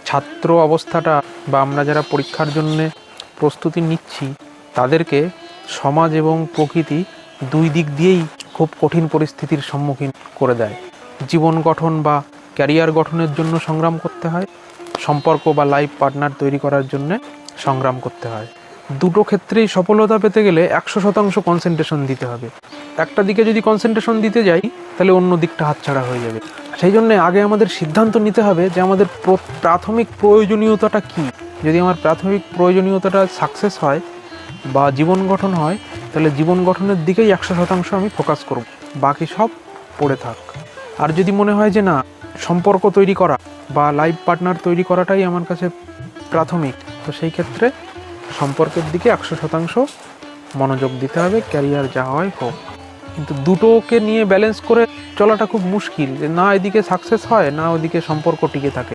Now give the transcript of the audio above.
ছাত্র অবস্থাটা বা আমরা যারা পরীক্ষার জন্যে প্রস্তুতি নিচ্ছি তাদেরকে সমাজ এবং প্রকৃতি দুই দিক দিয়েই খুব কঠিন পরিস্থিতির সম্মুখীন করে দেয়। জীবন গঠন বা ক্যারিয়ার গঠনের জন্য সংগ্রাম করতে হয়, সম্পর্ক বা লাইফ পার্টনার তৈরি করার জন্য সংগ্রাম করতে হয়। দুটো ক্ষেত্রেই সফলতা পেতে গেলে 100% কনসেন্ট্রেশন দিতে হবে। একটা দিকে যদি কনসেন্ট্রেশন দিতে যাই তাহলে অন্য দিকটা হাতছাড়া হয়ে যাবে। সেই জন্যে আগে আমাদের সিদ্ধান্ত নিতে হবে যে আমাদের প্রাথমিক প্রয়োজনীয়তাটা কী। যদি আমার প্রাথমিক প্রয়োজনীয়তাটা সাকসেস হয় বা জীবন গঠন হয় তাহলে জীবন গঠনের দিকেই 100% আমি ফোকাস করব, বাকি সব পড়ে থাক। আর যদি মনে হয় যে না, সম্পর্ক তৈরি করা বা লাইফ পার্টনার তৈরি করাটাই আমার কাছে প্রাথমিক, তো সেই ক্ষেত্রে সম্পর্কের দিকে 100% মনোযোগ দিতে হবে, ক্যারিয়ার যা হয় হোক। কিন্তু দুটোকে নিয়ে ব্যালেন্স করে চলাটা খুব মুশকিল, যে না এদিকে সাকসেস হয় না ওদিকে সম্পর্ক টিকে থাকে।